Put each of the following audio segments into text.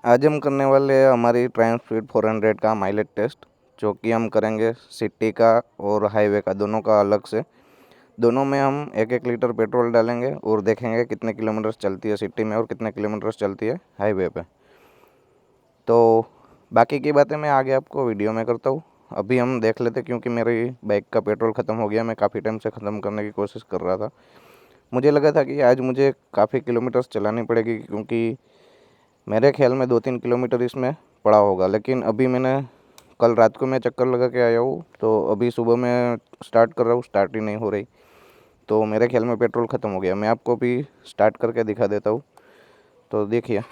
आज हम करने वाले हैं हमारी ट्रायम्फ स्पीड 400 का माइलेज टेस्ट, जो कि हम करेंगे सिटी का और हाईवे का, दोनों का अलग से। दोनों में हम 1-1 लीटर पेट्रोल डालेंगे और देखेंगे कितने किलोमीटर चलती है सिटी में और कितने किलोमीटर चलती है हाईवे पे। तो बाकी की बातें मैं आगे आपको वीडियो में करता हूँ। अभी हम देख लेते, क्योंकि मेरी बाइक का पेट्रोल ख़त्म हो गया। मैं काफ़ी टाइम से ख़त्म करने की कोशिश कर रहा था। मुझे लगा था कि आज मुझे काफ़ी किलोमीटर्स चलानी पड़ेगी, क्योंकि मेरे ख्याल में 2-3 किलोमीटर इसमें पड़ा होगा। लेकिन अभी मैंने कल रात को मैं चक्कर लगा के आया हूँ, तो अभी सुबह मैं स्टार्ट कर रहा हूँ, स्टार्ट ही नहीं हो रही। तो मेरे ख्याल में पेट्रोल ख़त्म हो गया। मैं आपको भी स्टार्ट करके दिखा देता हूँ। तो देखिए,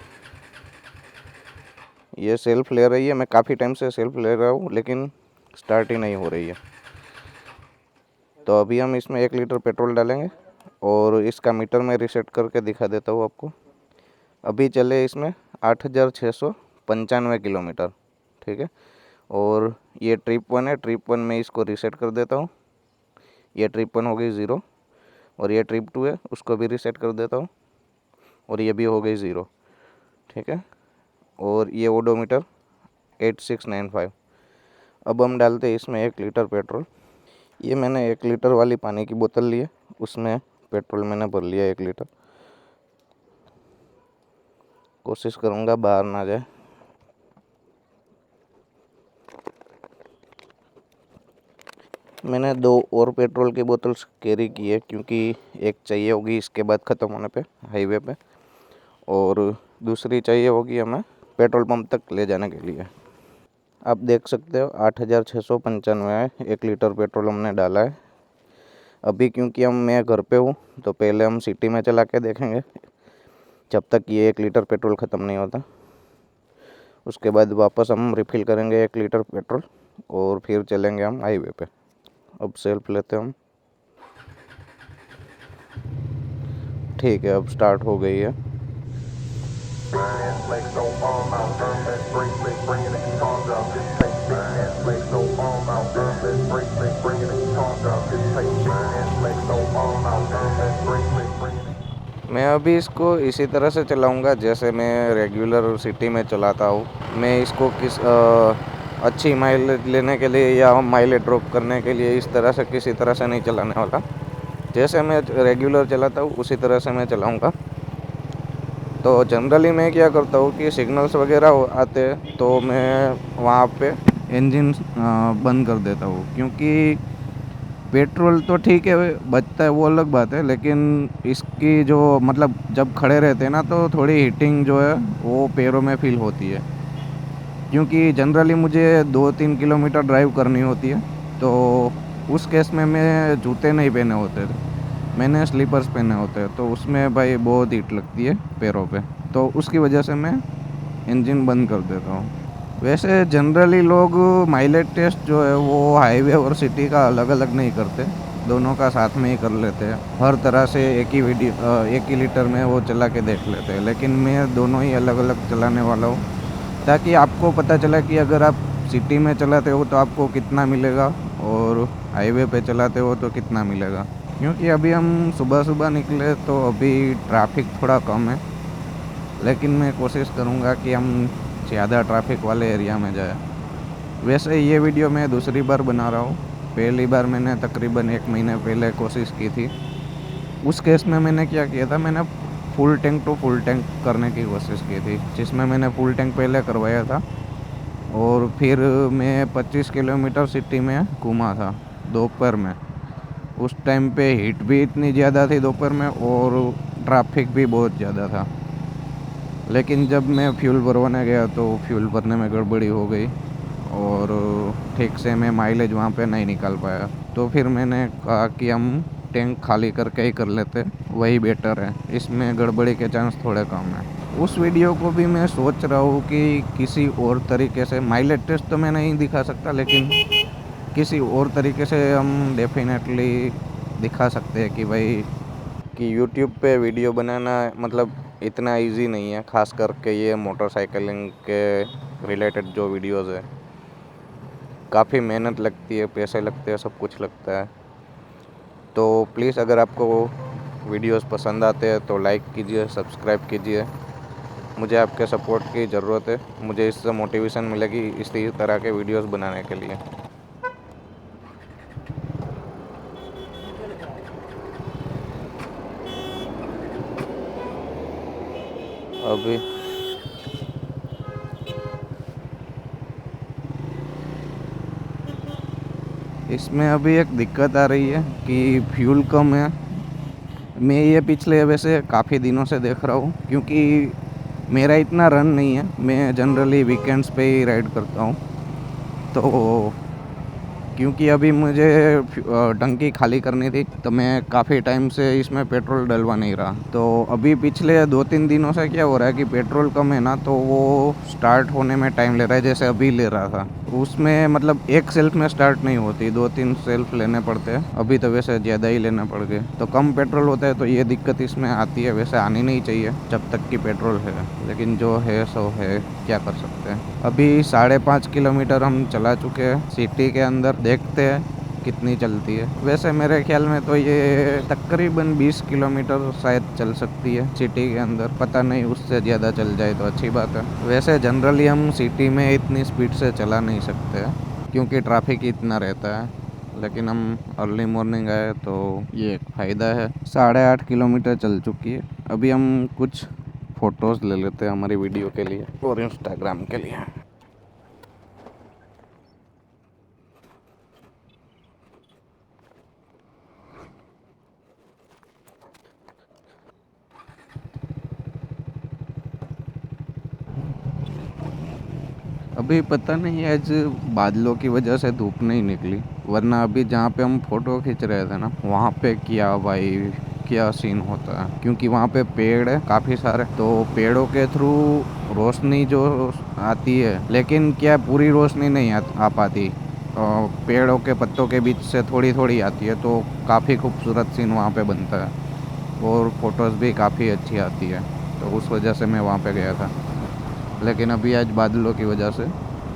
ये सेल्फ ले रही है। मैं काफ़ी टाइम से सेल्फ ले रहा हूँ, लेकिन स्टार्ट ही नहीं हो रही है। तो अभी हम इसमें 1 लीटर पेट्रोल डालेंगे और इसका मीटर मैं रीसेट करके दिखा देता हूँ आपको। अभी चले इसमें 8,695 किलोमीटर, ठीक है। और ये ट्रिप 1 है। ट्रिप 1 में इसको रीसेट कर देता हूँ। ये ट्रिप 1 हो गई 0, और ये ट्रिप 2 है, उसको भी रीसेट कर देता हूँ, और ये भी हो गई 0, ठीक है। और ये ओडोमीटर 8695। अब हम डालते हैं इसमें 1 लीटर पेट्रोल। ये मैंने 1 लीटर वाली पानी की बोतल ली है, उसमें पेट्रोल मैंने भर लिया 1 लीटर। कोशिश करूँगा बाहर ना जाए। मैंने 2 और पेट्रोल की बोतल्स कैरी की है, क्योंकि एक चाहिए होगी इसके बाद ख़त्म होने पे हाईवे पे, और दूसरी चाहिए होगी हमें पेट्रोल पंप तक ले जाने के लिए। आप देख सकते हो 8,695 है। 1 लीटर पेट्रोल हमने डाला है। अभी क्योंकि मैं घर पे हूँ, तो पहले हम सिटी में चला के देखेंगे जब तक ये 1 लीटर पेट्रोल ख़त्म नहीं होता। उसके बाद वापस हम रिफ़िल करेंगे 1 लीटर पेट्रोल, और फिर चलेंगे हम हाईवे पे। अब सेल्फ लेते हैं हम। ठीक है, अब स्टार्ट हो गई है। मैं अभी इसको इसी तरह से चलाऊंगा जैसे मैं रेगुलर सिटी में चलाता हूँ। मैं इसको अच्छी माइलेज लेने के लिए या माइलेज ड्रॉप करने के लिए इस तरह से किसी तरह से नहीं चलाने वाला। जैसे मैं रेगुलर चलाता हूँ उसी तरह से मैं चलाऊंगा। तो जनरली मैं क्या करता हूँ कि सिग्नल्स वगैरह आते हैं तो मैं वहाँ पे इंजन बंद कर देता हूँ, क्योंकि पेट्रोल तो ठीक है बचता है, वो अलग बात है, लेकिन इसकी जो मतलब जब खड़े रहते हैं ना, तो थोड़ी हीटिंग जो है वो पैरों में फील होती है। क्योंकि जनरली मुझे 2-3 किलोमीटर ड्राइव करनी होती है, तो उस केस में मैं जूते नहीं पहने होते थे, मैंने स्लीपर्स पहने होते हैं, तो उसमें भाई बहुत हीट लगती है पैरों पे। तो उसकी वजह से मैं इंजन बंद कर देता हूँ। वैसे जनरली लोग माइलेज टेस्ट जो है वो हाईवे और सिटी का अलग अलग नहीं करते, दोनों का साथ में ही कर लेते हैं। हर तरह से एक ही लीटर में वो चला के देख लेते हैं, लेकिन मैं दोनों ही अलग अलग चलाने वाला हूँ, ताकि आपको पता चला कि अगर आप सिटी में चलाते हो तो आपको कितना मिलेगा और हाईवे पे चलाते हो तो कितना मिलेगा। क्योंकि अभी हम सुबह सुबह निकले तो अभी ट्रैफिक थोड़ा कम है, लेकिन मैं कोशिश करूँगा कि हम ज़्यादा ट्रैफिक वाले एरिया में जाए। वैसे ये वीडियो मैं दूसरी बार बना रहा हूँ। पहली बार मैंने तकरीबन 1 महीने पहले कोशिश की थी। उस केस में मैंने क्या किया था, मैंने full tank to full tank करने की कोशिश की थी, जिसमें मैंने फुल टैंक पहले करवाया था, और फिर मैं 25 किलोमीटर सिटी में घूमा था दोपहर में। उस टाइम पे हीट भी इतनी ज़्यादा थी दोपहर में, और ट्रैफिक भी बहुत ज़्यादा था। लेकिन जब मैं फ्यूल भरवाने गया तो फ्यूल भरने में गड़बड़ी हो गई, और ठीक से मैं माइलेज वहाँ पे नहीं निकाल पाया। तो फिर मैंने कहा कि हम टैंक खाली करके ही कर लेते, वही बेटर है, इसमें गड़बड़ी के चांस थोड़े कम हैं। उस वीडियो को भी मैं सोच रहा हूँ कि किसी और तरीके से, माइलेज टेस्ट तो मैं नहीं दिखा सकता, लेकिन किसी और तरीके से हम डेफिनेटली दिखा सकते हैं कि भाई, कि यूट्यूब पे वीडियो बनाना मतलब इतना इजी नहीं है, ख़ास करके ये मोटरसाइकिलिंग के रिलेटेड जो वीडियोस है। काफ़ी मेहनत लगती है, पैसे लगते हैं, सब कुछ लगता है। तो प्लीज़ अगर आपको वीडियोस पसंद आते हैं तो लाइक कीजिए, सब्सक्राइब कीजिए, मुझे आपके सपोर्ट की ज़रूरत है, मुझे इससे मोटिवेशन मिलेगी इसी तरह के वीडियोस बनाने के लिए। अभी इसमें अभी एक दिक्कत आ रही है कि फ्यूल कम है। मैं ये पिछले वैसे काफ़ी दिनों से देख रहा हूँ, क्योंकि मेरा इतना रन नहीं है, मैं जनरली वीकेंड्स पे ही राइड करता हूँ। तो क्योंकि अभी मुझे टंकी खाली करनी थी, तो मैं काफ़ी टाइम से इसमें पेट्रोल डलवा नहीं रहा। तो अभी पिछले 2-3 दिनों से क्या हो रहा है कि पेट्रोल कम है ना, तो वो स्टार्ट होने में टाइम ले रहा है, जैसे अभी ले रहा था। उसमें मतलब एक सेल्फ में स्टार्ट नहीं होती, 2-3 सेल्फ लेने पड़ते हैं। अभी तो वैसे ज़्यादा ही लेने पड़ गए, तो कम पेट्रोल होता है, तो ये दिक्कत इसमें आती है। वैसे आनी नहीं चाहिए जब तक कि पेट्रोल है, लेकिन जो है सो है, क्या कर सकते हैं। अभी 5.5 किलोमीटर हम चला चुके हैं सिटी के अंदर, देखते हैं कितनी चलती है। वैसे मेरे ख्याल में तो ये तकरीबन 20 किलोमीटर शायद चल सकती है सिटी के अंदर, पता नहीं उससे ज़्यादा चल जाए तो अच्छी बात है। वैसे जनरली हम सिटी में इतनी स्पीड से चला नहीं सकते क्योंकि ट्रैफिक इतना रहता है, लेकिन हम अर्ली मॉर्निंग आए तो ये एक फ़ायदा है। 8.5 किलोमीटर चल चुकी है। अभी हम कुछ फ़ोटोज़ ले लेते हैं हमारी वीडियो के लिए और इंस्टाग्राम के लिए। अभी पता नहीं आज बादलों की वजह से धूप नहीं निकली, वरना अभी जहाँ पे हम फ़ोटो खींच रहे थे ना, वहाँ पे क्या भाई क्या सीन होता है। क्योंकि वहाँ पे पेड़ है काफ़ी सारे, तो पेड़ों के थ्रू रोशनी जो आती है, लेकिन क्या पूरी रोशनी नहीं आ पाती। पेड़ों के पत्तों के बीच से थोड़ी थोड़ी आती है, तो काफ़ी खूबसूरत सीन वहाँ पे बनता है और फ़ोटोज़ भी काफ़ी अच्छी आती है। तो उस वजह से मैं वहाँ पे गया था, लेकिन अभी आज बादलों की वजह से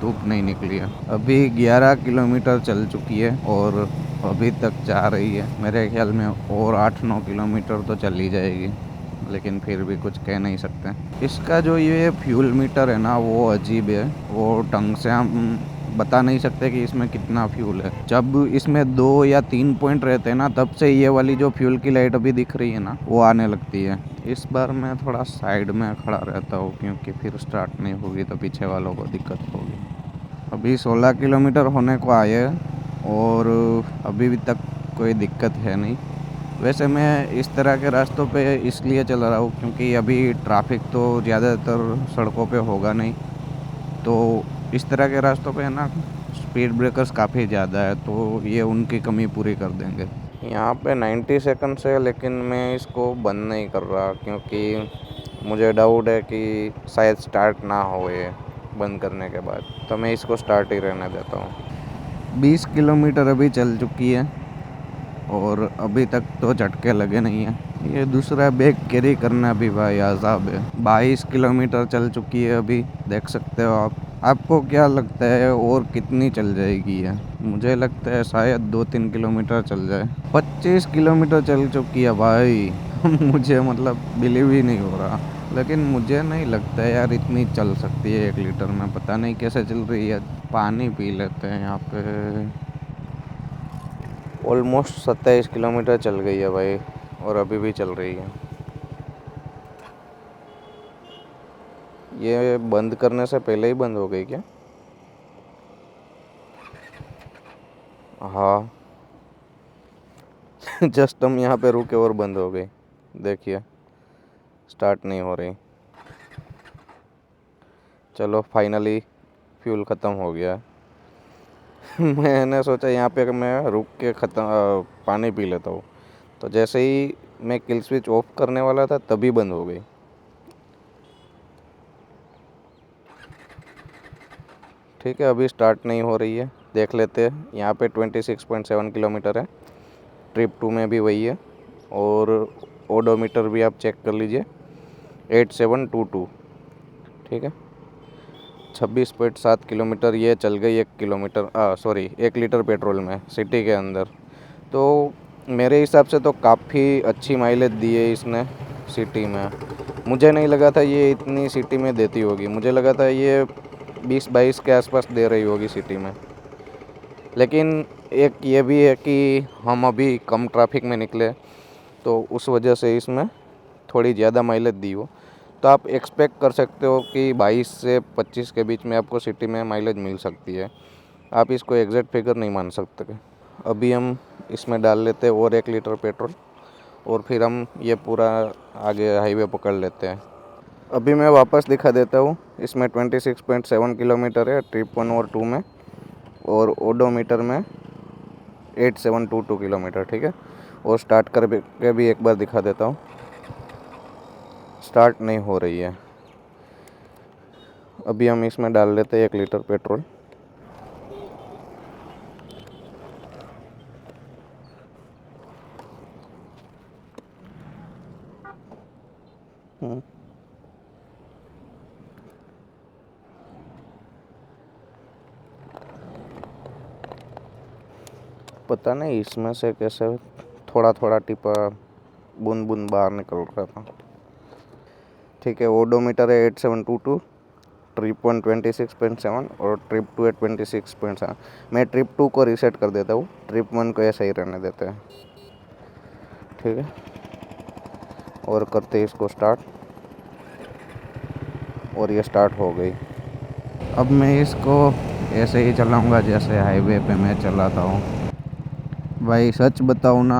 धूप नहीं निकली है। अभी 11 किलोमीटर चल चुकी है और अभी तक जा रही है। मेरे ख्याल में और 8-9 किलोमीटर तो चल ही जाएगी, लेकिन फिर भी कुछ कह नहीं सकते। इसका जो ये फ्यूल मीटर है ना, वो अजीब है, वो ढंग से हम बता नहीं सकते कि इसमें कितना फ्यूल है। जब इसमें 2 या 3 पॉइंट रहते हैं ना, तब से ये वाली जो फ्यूल की लाइट अभी दिख रही है ना, वो आने लगती है। इस बार मैं थोड़ा साइड में खड़ा रहता हूँ, क्योंकि फिर स्टार्ट नहीं होगी तो पीछे वालों को दिक्कत होगी। अभी 16 किलोमीटर होने को आए हैं और अभी भी तक कोई दिक्कत है नहीं। वैसे मैं इस तरह के रास्तों पे इसलिए चल रहा हूँ क्योंकि अभी ट्रैफिक तो ज़्यादातर सड़कों पे होगा नहीं, तो इस तरह के रास्तों पे है ना, स्पीड ब्रेकर्स काफ़ी ज़्यादा है, तो ये उनकी कमी पूरी कर देंगे। यहाँ पे 90 सेकंड्स है, लेकिन मैं इसको बंद नहीं कर रहा क्योंकि मुझे डाउट है कि शायद स्टार्ट ना हो ये बंद करने के बाद, तो मैं इसको स्टार्ट ही रहने देता हूँ। 20 किलोमीटर अभी चल चुकी है और अभी तक तो झटके लगे नहीं हैं। ये दूसरा बैग कैरी करना भी भाई अज़ाब है। 22 किलोमीटर चल चुकी है अभी, देख सकते हो आप। आपको क्या लगता है और कितनी चल जाएगी है? मुझे लगता है शायद 2-3 किलोमीटर चल जाए। 25 किलोमीटर चल चुकी है भाई। मुझे मतलब बिलीव ही नहीं हो रहा, लेकिन मुझे नहीं लगता है यार इतनी चल सकती है 1 लीटर में। पता नहीं कैसे चल रही है। पानी पी लेते हैं यहाँ पे। ऑलमोस्ट 27 किलोमीटर चल गई है भाई और अभी भी चल रही है। ये बंद करने से पहले ही बंद हो गई क्या? हाँ। जस्ट हम यहाँ पे रुके और बंद हो गई। देखिए स्टार्ट नहीं हो रही। चलो फाइनली फ्यूल ख़त्म हो गया। मैंने सोचा यहाँ पे मैं रुक के पानी पी लेता हूँ, तो जैसे ही मैं किल स्विच ऑफ करने वाला था तभी बंद हो गई। ठीक है, अभी स्टार्ट नहीं हो रही है, देख लेते हैं। यहाँ पे 26.7 किलोमीटर है। ट्रिप 2 में भी वही है और ओडोमीटर भी आप चेक कर लीजिए, 8722। ठीक है, 26.7 किलोमीटर ये चल गई। 1 लीटर पेट्रोल में सिटी के अंदर। तो मेरे हिसाब से तो काफ़ी अच्छी माइलेज दी है इसने सिटी में। मुझे नहीं लगा था ये इतनी सिटी में देती होगी, मुझे लगा था ये 20-22 के आसपास दे रही होगी सिटी में। लेकिन एक ये भी है कि हम अभी कम ट्रैफिक में निकले तो उस वजह से इसमें थोड़ी ज़्यादा माइलेज दी हो। तो आप एक्सपेक्ट कर सकते हो कि 22 से 25 के बीच में आपको सिटी में माइलेज मिल सकती है। आप इसको एग्जैक्ट फिगर नहीं मान सकते। अभी हम इसमें डाल लेते हैं और 1 लीटर पेट्रोल और फिर हम ये पूरा आगे हाईवे पकड़ लेते हैं। अभी मैं वापस दिखा देता हूँ। इसमें 26.7 किलोमीटर है ट्रिप 1 और 2 में, और ओडोमीटर में 8722 किलोमीटर, ठीक है। और स्टार्ट करके भी एक बार दिखा देता हूँ। स्टार्ट नहीं हो रही है। अभी हम इसमें डाल लेते हैं 1 लीटर पेट्रोल। पता नहीं इसमें से कैसे थोड़ा थोड़ा टिपा बूंद बूंद बाहर निकल रहा था। ठीक है, ओडोमीटर है 8722, ट्रिप 1 26.7 और ट्रिप 2 है 26.7। मैं ट्रिप 2 को रीसेट कर देता हूँ, ट्रिप 1 को ऐसा ही रहने देते हैं, ठीक है। और करते हैं इसको स्टार्ट, और ये स्टार्ट हो गई। अब मैं इसको ऐसे ही चलाऊँगा जैसे हाईवे पे मैं चलाता हूँ। भाई सच बताऊँ ना,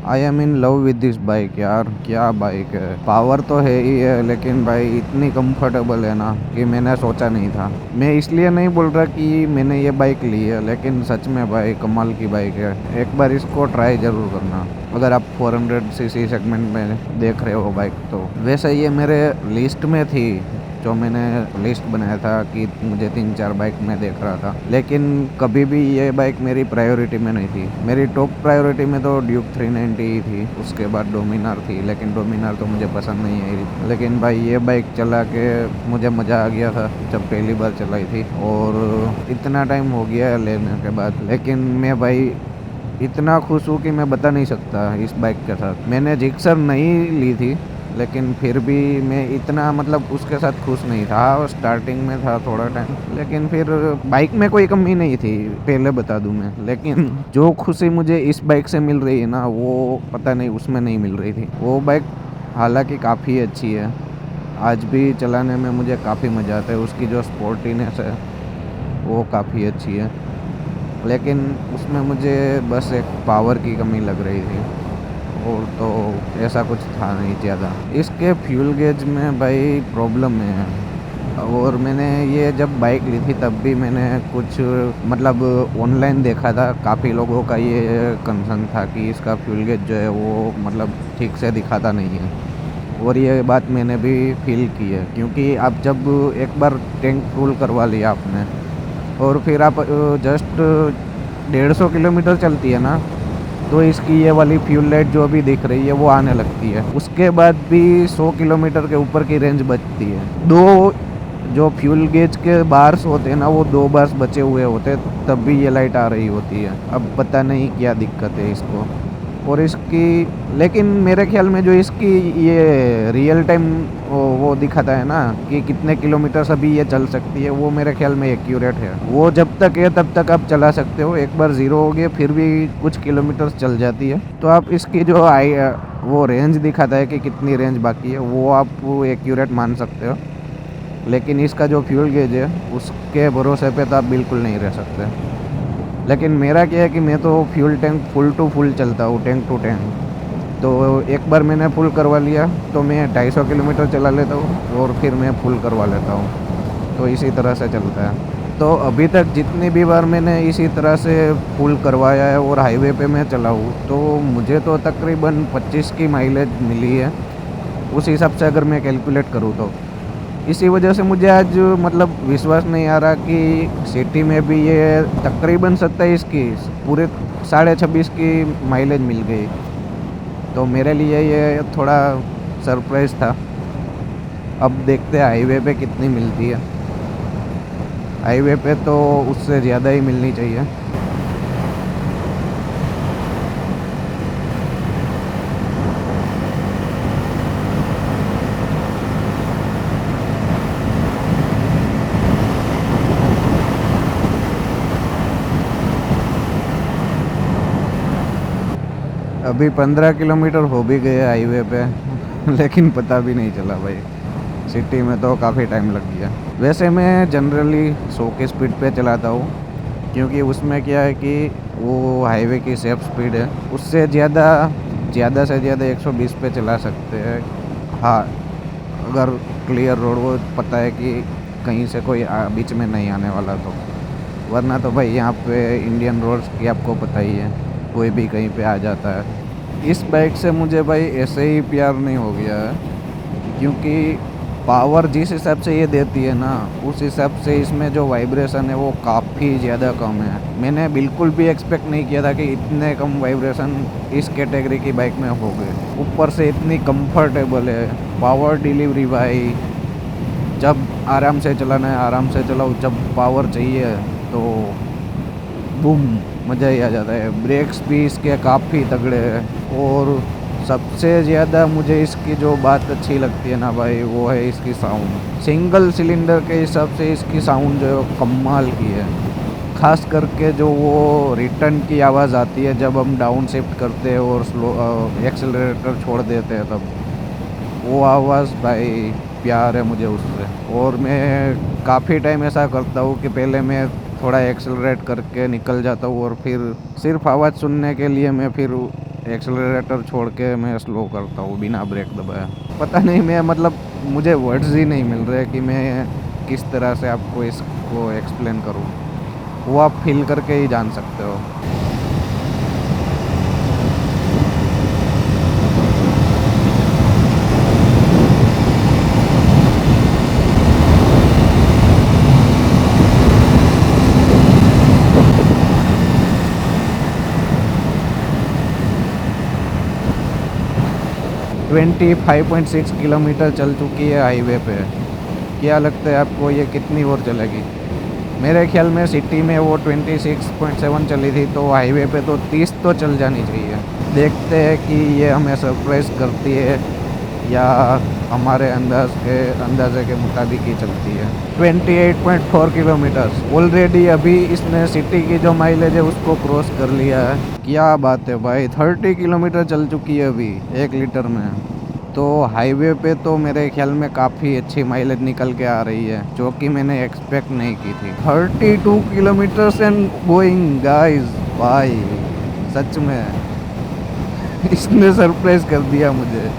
I am in love with this bike यार। क्या बाइक है, पावर तो है ही है, लेकिन भाई इतनी कंफर्टेबल है ना कि मैंने सोचा नहीं था। मैं इसलिए नहीं बोल रहा कि मैंने ये बाइक ली है, लेकिन सच में भाई कमाल की बाइक है। एक बार इसको ट्राई ज़रूर करना अगर आप 400 सीसी सेगमेंट में देख रहे हो बाइक तो। वैसे ये मेरे लिस्ट में थी, जो मैंने लिस्ट बनाया था कि मुझे 3-4 बाइक में देख रहा था, लेकिन कभी भी ये बाइक मेरी प्रायोरिटी में नहीं थी। मेरी टॉप प्रायोरिटी में तो ड्यूक 390 ही थी, उसके बाद डोमिनार थी, लेकिन डोमिनार तो मुझे पसंद नहीं आई। लेकिन भाई ये बाइक चला के मुझे मज़ा आ गया था जब पहली बार चलाई थी, और इतना टाइम हो गया लेने के बाद, लेकिन मैं भाई इतना खुश हूँ कि मैं बता नहीं सकता इस बाइक के साथ। मैंने जिक्सर नहीं ली थी, लेकिन फिर भी मैं इतना मतलब उसके साथ खुश नहीं था। स्टार्टिंग में था थोड़ा टाइम, लेकिन फिर बाइक में कोई कमी नहीं थी, पहले बता दूं मैं। लेकिन जो खुशी मुझे इस बाइक से मिल रही है ना, वो पता नहीं उसमें नहीं मिल रही थी। वो बाइक हालांकि काफ़ी अच्छी है, आज भी चलाने में मुझे काफ़ी मज़ा आता है। उसकी जो स्पोर्टीनेस है वो काफ़ी अच्छी है, लेकिन उसमें मुझे बस एक पावर की कमी लग रही थी, और तो ऐसा कुछ था नहीं ज़्यादा। इसके फ्यूल गेज में भाई प्रॉब्लम है, और मैंने ये जब बाइक ली थी तब भी मैंने कुछ मतलब ऑनलाइन देखा था, काफ़ी लोगों का ये कंसर्न था कि इसका फ्यूल गेज जो है वो मतलब ठीक से दिखाता नहीं है। और ये बात मैंने भी फील की है, क्योंकि आप जब एक बार टैंक फुल करवा लिया आपने, और फिर आप जस्ट 150 किलोमीटर चलती है ना, तो इसकी ये वाली फ्यूल लाइट जो अभी दिख रही है वो आने लगती है। उसके बाद भी 100 किलोमीटर के ऊपर की रेंज बचती है। दो जो फ्यूल गेज के बार्स होते हैं ना, वो 2 बार्स बचे हुए होते हैं, तब भी ये लाइट आ रही होती है। अब पता नहीं क्या दिक्कत है इसको। और इसकी, लेकिन मेरे ख्याल में जो इसकी ये रियल टाइम वो दिखाता है ना कि कितने किलोमीटर अभी ये चल सकती है, वो मेरे ख्याल में एक्यूरेट है। वो जब तक है तब तक आप चला सकते हो, एक बार ज़ीरो हो गया फिर भी कुछ किलोमीटर चल जाती है। तो आप इसकी जो वो रेंज दिखाता है कि कितनी रेंज बाकी है, वो आप एक्यूरेट मान सकते हो। लेकिन इसका जो फ्यूल गेज है उसके भरोसे पे तो आप बिल्कुल नहीं रह सकते। लेकिन मेरा क्या है कि मैं तो fuel tank full to full चलता हूँ, टैंक टू टैंक। तो एक बार मैंने फुल करवा लिया तो मैं 250 किलोमीटर चला लेता हूँ, और फिर मैं फुल करवा लेता हूँ। तो इसी तरह से चलता है। तो अभी तक जितनी भी बार मैंने इसी तरह से फुल करवाया है और हाईवे पे मैं चला हूँ, तो मुझे तो तकरीबन 25 की माइलेज मिली है, उस हिसाब से अगर मैं कैलकुलेट करूँ तो। इसी वजह से मुझे आज मतलब विश्वास नहीं आ रहा कि सिटी में भी ये तकरीबन 27 की पूरे 26.5 की माइलेज मिल गई। तो मेरे लिए ये थोड़ा सरप्राइज़ था। अब देखते हैं हाईवे पे कितनी मिलती है। हाईवे पे तो उससे ज़्यादा ही मिलनी चाहिए। अभी 15 किलोमीटर हो भी गए हाईवे पे लेकिन पता भी नहीं चला भाई। सिटी में तो काफ़ी टाइम लग गया। वैसे मैं जनरली 100 की स्पीड पे चलाता हूँ, क्योंकि उसमें क्या है कि वो हाईवे की सेफ स्पीड है। उससे ज़्यादा से ज़्यादा 120 पे चला सकते हैं। हाँ, अगर क्लियर रोड हो, पता है कि कहीं से कोई बीच में नहीं आने वाला तो। वरना तो भाई यहाँ पे इंडियन रोड्स की आपको पता ही है, कोई भी कहीं पे आ जाता है। इस बाइक से मुझे भाई ऐसे ही प्यार नहीं हो गया है, क्योंकि पावर जिस हिसाब से ये देती है ना, उस हिसाब से इसमें जो वाइब्रेशन है वो काफ़ी ज़्यादा कम है। मैंने बिल्कुल भी एक्सपेक्ट नहीं किया था कि इतने कम वाइब्रेशन इस कैटेगरी की बाइक में हो गए। ऊपर से इतनी कंफर्टेबल है। पावर डिलीवरी भाई, जब आराम से चलाना है आराम से चलाओ, जब पावर चाहिए तो बूम, मज़ा ही आ जाता है। ब्रेक्स भी इसके काफ़ी तगड़े हैं। और सबसे ज़्यादा मुझे इसकी जो बात अच्छी लगती है ना भाई, वो है इसकी साउंड। सिंगल सिलेंडर के हिसाब से इसकी साउंड जो है वो कमाल की है। खास करके जो वो रिटर्न की आवाज़ आती है जब हम डाउन शिफ्ट करते हैं और स्लो एक्सेलरेटर छोड़ देते हैं, तब वो आवाज़ भाई, प्यार है मुझे उससे। और मैं काफ़ी टाइम ऐसा करता हूँ कि पहले मैं थोड़ा एक्सेलरेट करके निकल जाता हूँ और फिर सिर्फ आवाज़ सुनने के लिए मैं फिर एक्सेलरेटर छोड़ के मैं स्लो करता हूँ बिना ब्रेक दबाए। पता नहीं, मैं मतलब मुझे वर्ड्स ही नहीं मिल रहे कि मैं किस तरह से आपको इसको एक्सप्लेन करूँ। वो आप फील करके ही जान सकते हो। 25.6 किलोमीटर चल चुकी है हाईवे पे। क्या लगता है आपको ये कितनी और चलेगी? मेरे ख्याल में सिटी में वो 26.7 चली थी, तो हाईवे पे तो 30 तो चल जानी चाहिए। देखते हैं कि ये हमें सरप्राइज़ करती है या हमारे अंदाजे के मुताबिक ही चलती है। 28.4 किलोमीटर्स ऑलरेडी अभी इसने सिटी की जो माइलेज है उसको क्रॉस कर लिया है। क्या बात है भाई, 30 किलोमीटर चल चुकी है अभी 1 लीटर में। तो हाईवे पे तो मेरे ख्याल में काफ़ी अच्छी माइलेज निकल के आ रही है, जो कि मैंने एक्सपेक्ट नहीं की थी। 32 किलोमीटर्स एंड गोइंग गाइस। भाई सच में इसने सरप्राइज कर दिया मुझे।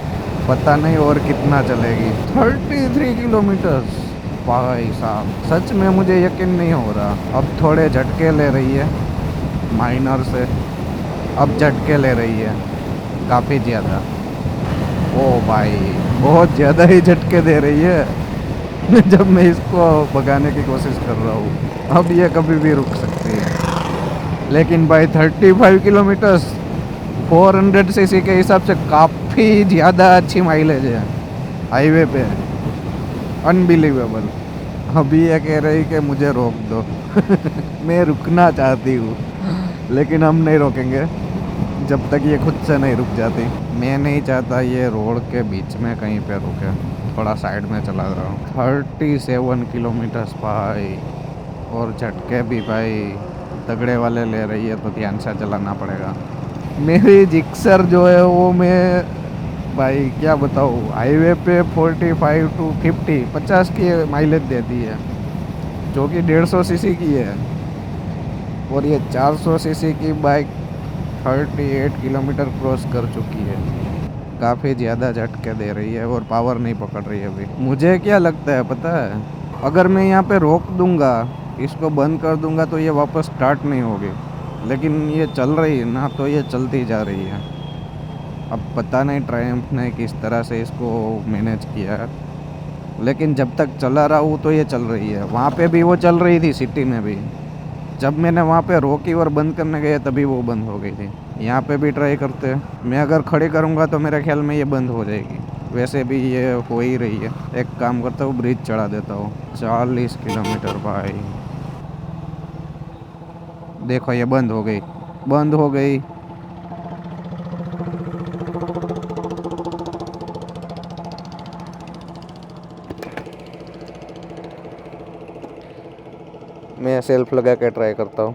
पता नहीं और कितना चलेगी। 33 किलोमीटर्स भाई साहब, सच में मुझे यकीन नहीं हो रहा। अब थोड़े झटके ले रही है माइनर से, अब झटके ले रही है काफ़ी ज़्यादा। ओ भाई, बहुत ज़्यादा ही झटके दे रही है जब मैं इसको भगाने की कोशिश कर रहा हूँ। अब ये कभी भी रुक सकती है। लेकिन भाई 35 किलोमीटर्स 400 सीसी के हिसाब से काफ़ी ज़्यादा अच्छी माइलेज है हाईवे पे। अनबिलीवेबल। अभी ये कह रही कि मुझे रोक दो मैं रुकना चाहती हूँ, लेकिन हम नहीं रोकेंगे जब तक ये खुद से नहीं रुक जाती। मैं नहीं चाहता ये रोड के बीच में कहीं पे रुके, थोड़ा साइड में चला रहा हूँ। 37 किलोमीटर्स भाई, और झटके भी भाई तगड़े वाले ले रही है, तो ध्यान से चलाना पड़ेगा। मेरी जिक्सर जो है वो मैं भाई क्या बताऊँ, हाईवे पे 45 टू 50 की माइलेज देती है, जो कि 150 सीसी की है। और ये 400 सीसी की बाइक 38 किलोमीटर क्रॉस कर चुकी है। काफ़ी ज़्यादा झटके दे रही है और पावर नहीं पकड़ रही है अभी। मुझे क्या लगता है पता है, अगर मैं यहाँ पे रोक दूंगा, इसको बंद कर दूंगा, तो ये वापस स्टार्ट नहीं होगी। लेकिन ये चल रही है ना, तो ये चलती जा रही है। अब पता नहीं ट्रायम्फ ने किस तरह से इसको मैनेज किया है, लेकिन जब तक चला रहा हूँ तो ये चल रही है। वहाँ पे भी वो चल रही थी, सिटी में भी। जब मैंने वहाँ पे रोकी और बंद करने गया तभी वो बंद हो गई थी। यहाँ पे भी ट्राई करते हैं। मैं अगर खड़ी करूँगा तो मेरे ख्याल में ये बंद हो जाएगी। वैसे भी ये हो ही रही है। एक काम करता हूँ, ब्रिज चढ़ा देता हूँ। 40 किलोमीटर भाई, देखो ये बंद हो गई, बंद हो गई। मैं सेल्फ लगा के ट्राई करता हूँ।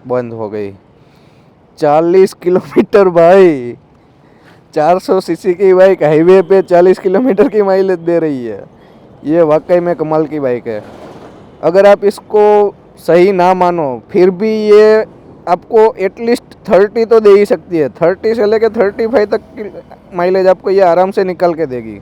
बंद हो गई। 40 किलोमीटर भाई, 400 सीसी की बाइक हाईवे पे 40 किलोमीटर की माइलेज दे रही है। ये वाकई में कमाल की बाइक है। अगर आप इसको सही ना मानो फिर भी ये आपको एटलीस्ट 30 तो दे ही सकती है। 30 से लेकर 35 तक की माइलेज आपको ये आराम से निकल के देगी।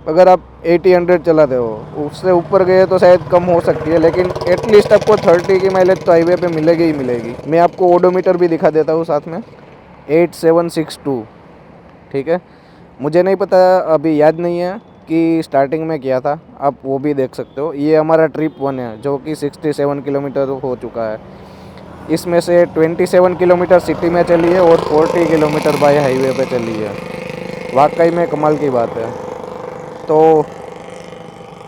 अगर आप 80-100 चलाते हो, उससे ऊपर गए तो शायद कम हो सकती है, लेकिन एटलीस्ट आपको 30 की माइलेज तो हाईवे पे मिलेगी ही मिलेगी। मैं आपको ओडोमीटर भी दिखा देता हूँ साथ में, 8762। ठीक है, मुझे नहीं पता, अभी याद नहीं है कि स्टार्टिंग में किया था, आप वो भी देख सकते हो। ये हमारा ट्रिप 1 है जो कि 67 किलोमीटर हो चुका है। इसमें से 27 किलोमीटर सिटी में चली है और 40 किलोमीटर बाय हाईवे पे चली है। वाकई में कमाल की बात है। तो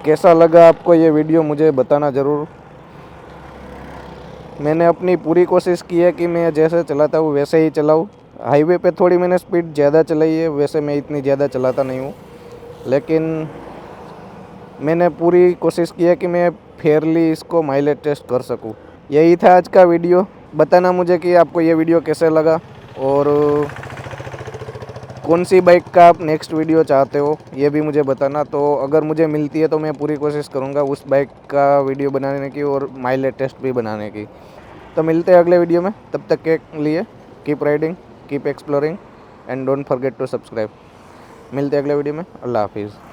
कैसा लगा आपको ये वीडियो मुझे बताना ज़रूर। मैंने अपनी पूरी कोशिश की है कि मैं जैसे चलाता हूँ वैसे ही चलाऊँ। हाईवे पे थोड़ी मैंने स्पीड ज़्यादा चलाई है, वैसे मैं इतनी ज़्यादा चलाता नहीं हूँ, लेकिन मैंने पूरी कोशिश की है कि मैं फेयरली इसको माइलेज टेस्ट कर सकूँ। यही था आज का वीडियो। बताना मुझे कि आपको ये वीडियो कैसे लगा और कौन सी बाइक का आप नेक्स्ट वीडियो चाहते हो ये भी मुझे बताना। तो अगर मुझे मिलती है तो मैं पूरी कोशिश करूँगा उस बाइक का वीडियो बनाने की और माइलेज टेस्ट भी बनाने की। तो मिलते हैं अगले वीडियो में, तब तक के लिए keep riding, keep exploring and don't forget to subscribe. मिलते हैं अगले वीडियो में। अल्लाह हाफिज़।